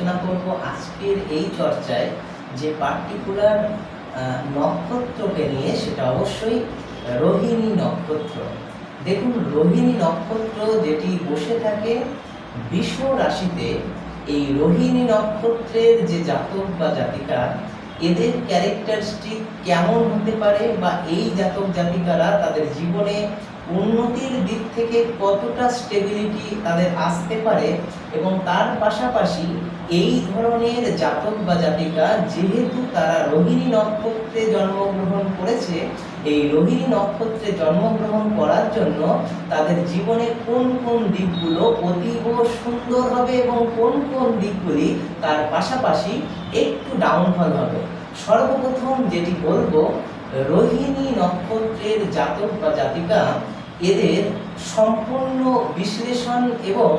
আলোচনা করব আজকের এই চর্চায় যে পার্টিকুলার নক্ষত্রকে নিয়ে, সেটা অবশ্যই রোহিণী নক্ষত্র। দেখুন, রোহিণী নক্ষত্র যেটি বসে থাকে বৃষ রাশিতে, এই রোহিণী নক্ষত্রের যে জাতক বা জাতিকা, এদের ক্যারেক্টারিস্টিক কেমন হতে পারে বা এই জাতক জাতিকারা তাদের জীবনে উন্নতির দিক থেকে কতটা স্টেবিলিটি তাদের আসতে পারে, এবং তার পাশাপাশি এই ধরনের জাতক বা জাতিকা যেহেতু তারা রোহিণী নক্ষত্রে জন্মগ্রহণ করেছে, এই রোহিণী নক্ষত্রে জন্মগ্রহণ করার জন্য তাদের জীবনে কোন কোন দিকগুলো অতীব সুন্দর হবে এবং কোন কোন দিকগুলি তার পাশাপাশি একটু ডাউনফল হবে। সর্বপ্রথম যেটি বলবো, রোহিণী নক্ষত্রের জাতক বা জাতিকা এদের সম্পূর্ণ বিশ্লেষণ এবং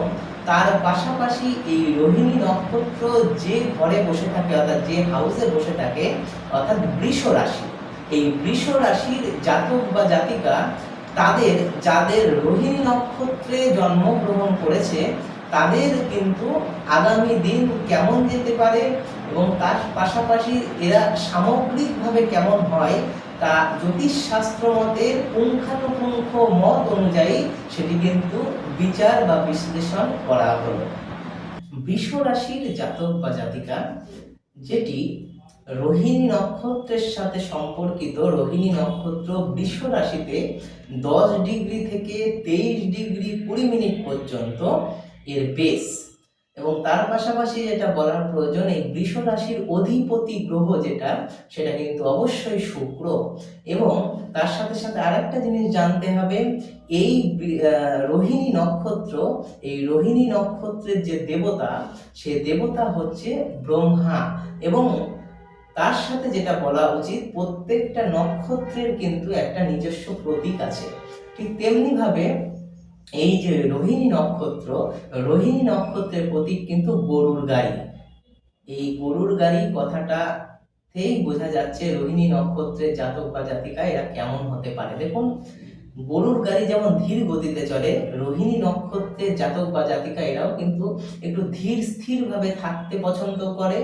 তার পাশাপাশি এই রোহিণী নক্ষত্র যে ঘরে বসে থাকে, অর্থাৎ যে হাউসে বসে থাকে, অর্থাৎ বৃষ রাশি, এই বৃষ রাশির জাতক বা জাতিকা তাদের যাদের রোহিণী নক্ষত্রে জন্মগ্রহণ করেছে তাদের কিন্তু আগামী দিন কেমন যেতে পারে এবং তার পাশাপাশি এরা সামগ্রিকভাবে কেমন হয় তা জ্যোতিষশাস্ত্র মতের পুঙ্খানুপুঙ্খ মত অনুযায়ী সেটি কিন্তু বিচার বা বিশ্লেষণ করা হলো। বৃষ রাশির জাতক বা জাতিকা যেটি রোহিণী নক্ষত্রের সাথে সম্পর্কিত, রোহিণী নক্ষত্র বৃষ রাশিতে 10 ডিগ্রি থেকে 23 ডিগ্রি 20 মিনিট পর্যন্ত এর বেশ, এবং তার পাশাপাশি যেটা বলার প্রয়োজন, এই বৃষ রাশির অধিপতি গ্রহ যেটা, সেটা কিন্তু অবশ্যই শুক্র। এবং তার সাথে সাথে আরেকটা জিনিস জানতে হবে, এই রোহিণী নক্ষত্র, এই রোহিণী নক্ষত্রের যে দেবতা, সে দেবতা হচ্ছে ব্রহ্মা। এবং তার সাথে যেটা বলা উচিত, প্রত্যেকটা নক্ষত্রের কিন্তু একটা নিজস্ব প্রতীক আছে। ঠিক তেমনি ভাবে এই যে রোহিণী নক্ষত্র, রোহিণী নক্ষত্রের প্রতীক কিন্তু গরুর গাড়ি। এই গরুর গাড়ি কথাটাতেই বোঝা যাচ্ছে রোহিণী নক্ষত্রের জাতক বা জাতিকা এরা কেমন হতে পারে। দেখুন, গরুর গাড়ি যেমন ধীর গতিতে চলে, রোহিণী নক্ষত্রের জাতক বা জাতিকা এরাও কিন্তু একটু ধীর স্থির ভাবে থাকতে পছন্দ করে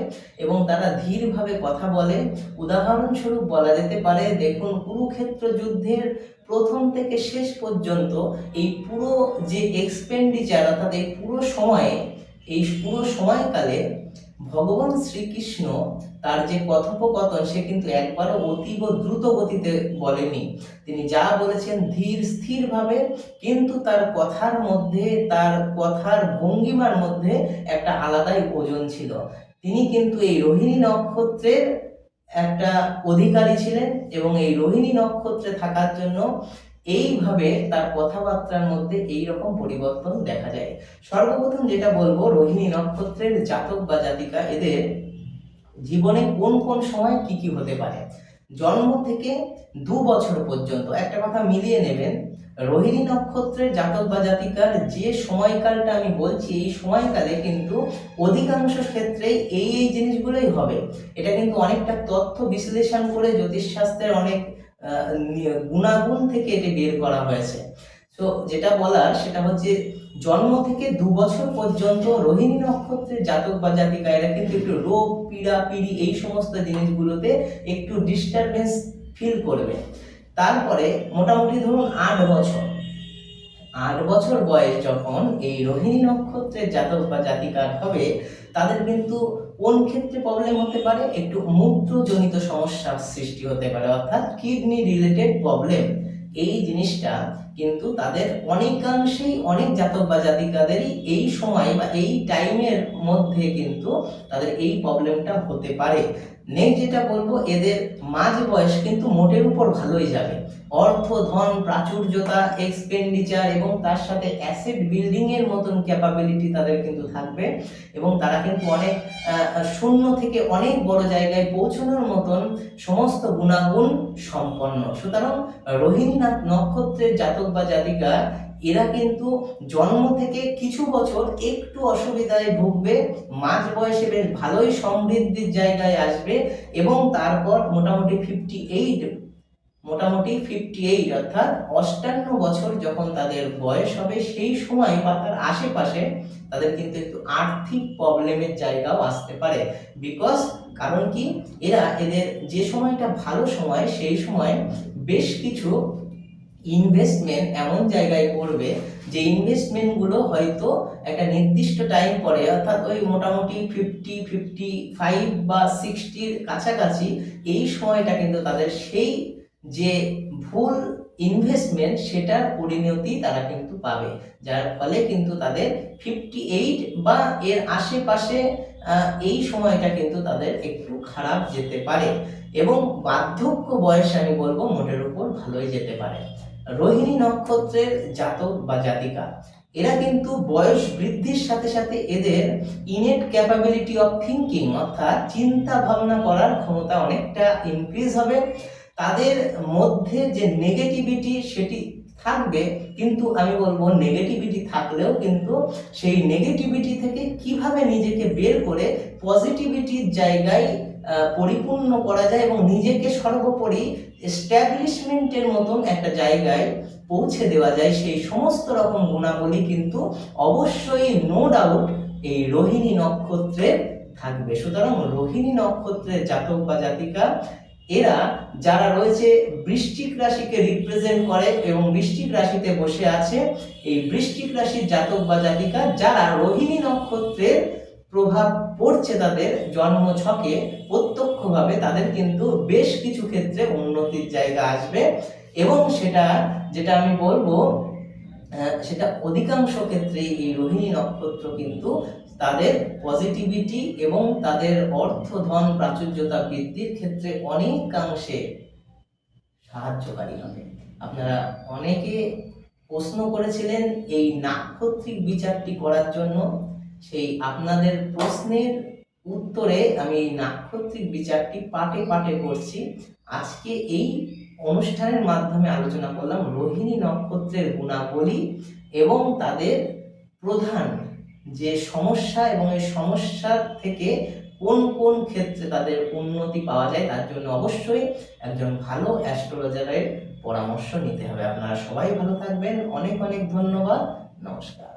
এবং তারা ধীরভাবে কথা বলে। উদাহরণস্বরূপ বলা যেতে পারে, দেখুন, কুরুক্ষেত্র যুদ্ধের প্রথম থেকে শেষ পর্যন্ত এই পুরো যে এক্সপেন্ডিচার, অর্থাৎ এই পুরো সময়কালে ভগবান শ্রীকৃষ্ণ তার যে কথোপকথন, সে কিন্তু একবারও অতীব দ্রুত গতিতে বলেনি। তিনি যা বলেছেন ধীর স্থির ভাবে, কিন্তু তার কথার মধ্যে, তার কথার ভঙ্গিমার মধ্যে একটা আলাদাই ওজন ছিল। তিনি কিন্তু এই রোহিণী নক্ষত্রের একটা অধিকারী ছিলেন এবং এই রোহিণী নক্ষত্রে থাকার জন্য এইভাবে তার কথাবার্তার মধ্যে এই রকম পরিবর্তন দেখা যায়। সর্বপ্রথম যেটা বলবো, রোহিণী নক্ষত্রের জাতক বা জাতিকা এদের জীবনে কোন কোন সময় কি কি হতে পারে। জন্ম থেকে 2 বছর পর্যন্ত একটা কথা মিলিয়ে নেবেন, রোহিণী নক্ষত্রের জাতক বা জাতিকার যে সময়কালটা আমি বলছি, এই সময়কালে কিন্তু অধিকাংশ ক্ষেত্রেই এই জিনিসগুলোই হবে। এটা কিন্তু অনেকটা তথ্য বিশ্লেষণ করে জ্যোতিষশাস্ত্রের অনেক গুণাগুণ থেকে এটি বের করা হয়েছে। তো যেটা বলার সেটা হচ্ছে, জন্ম থেকে 2 বছর পর্যন্ত রোহিণী নক্ষত্রের জাতক বা জাতিকা এরা কিন্তু একটু রোগ পীড়া পিড়ি এই সমস্ত জিনিসগুলোতে একটু ডিস্টারবেন্স ফিল করবে। তারপরে মোটামুটি ধরুন 8 বছর বয়স যখন এই রোহিণী নক্ষত্রের জাতক বা জাতিকার হবে, তাদের কিন্তু কোন ক্ষেত্রে প্রবলেম হতে পারে, একটু মূত্রজনিত সমস্যার সৃষ্টি হতে পারে, অর্থাৎ কিডনি রিলেটেড প্রবলেম। এই জিনিসটা কিন্তু তাদের অনেকাংশেই, অনেক জাতক বা জাতিকাদেরই এই সময় বা এই টাইমের মধ্যে কিন্তু তাদের এই প্রবলেমটা হতে পারে। নেক্সট যেটা বলবো, এদের মাঝ বয়স কিন্তু মোটের উপর ভালোই যাবে। অর্থ, ধন, প্রাচুর্যতা, এক্সপেন্ডিচার এবং তার সাথে অ্যাসেট বিল্ডিং এর মতন ক্যাপাবিলিটি তাদের কিন্তু থাকবে এবং তারা কিন্তু অনেক শূন্য থেকে অনেক বড় জায়গায় পৌঁছানোর মতন সমস্ত গুণাগুণ সম্পন্ন। সুতরাং রোহিণী নক্ষত্রের জাতক বা জাতিকা এরা কিন্তু জন্ম থেকে কিছু বছর একটু অসুবিধায় ভুগবে, মাঝ বয়সে বেশ ভালোই সমৃদ্ধির জায়গায় আসবে এবং তারপর মোটামুটি 58 মোটামুটি 58 অর্থাৎ 58 বছর যখন তাদের বয়স হবে সেই সময় বা তার আশেপাশে তাদের কিন্তু একটু আর্থিক প্রবলেমের জায়গাও আসতে পারে। বিকজ কারণ কি, এদের যে সময়টা ভালো সময় সেই সময় বেশ কিছু ইনভেস্টমেন্ট এমন জায়গায় করবে যে ইনভেস্টমেন্টগুলো হয়তো একটা নির্দিষ্ট টাইম পরে, অর্থাৎ ওই মোটামুটি 55 বা 60-র কাছাকাছি এই সময়টা কিন্তু তাদের সেই যে ভুল ইনভেস্টমেন্ট সেটার পরিণতি তারা কিন্তু পাবে, যার ফলে কিন্তু তাদের 58 বা এর আশেপাশে এই সময়টা কিন্তু তাদের একটু খারাপ যেতে পারে, এবং বার্ধক্য বয়সে আমি বলবো মোটের উপর ভালোই যেতে পারে। রোহিণী নক্ষত্রের জাতক বা জাতিকা এরা কিন্তু বয়স বৃদ্ধির সাথে সাথে এদের ইনেট ক্যাপাবিলিটি অফ থিঙ্কিং অর্থাৎ চিন্তা ভাবনা করার ক্ষমতা অনেকটা ইনক্রিজ হবে। তাদের মধ্যে যে নেগেটিভিটি সেটি থাকবে, কিন্তু আমি বলবো নেগেটিভিটি থাকলেও কিন্তু সেই নেগেটিভিটি থেকে কিভাবে নিজেকে বের করে পজিটিভিটির জায়গায় পরিপূর্ণ করা যায় এবং নিজেকে সর্বোপরি এস্টাবলিশমেন্টের মতন একটা জায়গায় পৌঁছে দেওয়া যায়, সেই সমস্ত রকম গুণাবলী কিন্তু অবশ্যই নো ডাউট এই রোহিণী নক্ষত্রে থাকবে। সুতরাং রোহিণী নক্ষত্রের জাতক বা জাতিকা এরা যারা রয়েছে বৃশ্চিক রাশিকে রিপ্রেজেন্ট করে এবং বৃশ্চিক রাশিতে বসে আছে, এই বৃশ্চিক রাশির জাতক বা জাতিকা যারা রোহিণী নক্ষত্রের প্রভাব পড়ছে তাদের জন্ম ছকে প্রত্যক্ষভাবে, তাদের কিন্তু বেশ কিছু ক্ষেত্রে উন্নতির জায়গা আসবে, এবং সেটা যেটা আমি বলবো সেটা অধিকাংশ ক্ষেত্রে এই রোহিণী নক্ষত্র কিন্তু তাদের পজিটিভিটি এবং তাদের অর্থ ধন প্রাচুর্যতা বৃদ্ধির ক্ষেত্রে অনেকাংশে সাহায্যকারী হবে। আপনারা অনেকে প্রশ্ন করেছিলেন এই নাক্ষত্রিক বিচারটি করার জন্য, সেই আপনাদের প্রশ্নের উত্তরে আমি এই নাক্ষত্রিক বিচারটি পাটে পাটে করছি। আজকে এই অনুষ্ঠানের মাধ্যমে আলোচনা করলাম রোহিণী নক্ষত্রের গুণাবলী এবং তাদের প্রধান যে সমস্যা এবং এই সমস্যার থেকে কোন কোন ক্ষেত্রে তাদের উন্নতি পাওয়া যায়, তার জন্য অবশ্যই একজন ভালো অ্যাস্ট্রোলজারের পরামর্শ নিতে হবে। আপনারা সবাই ভালো থাকবেন, অনেক অনেক ধন্যবাদ, নমস্কার।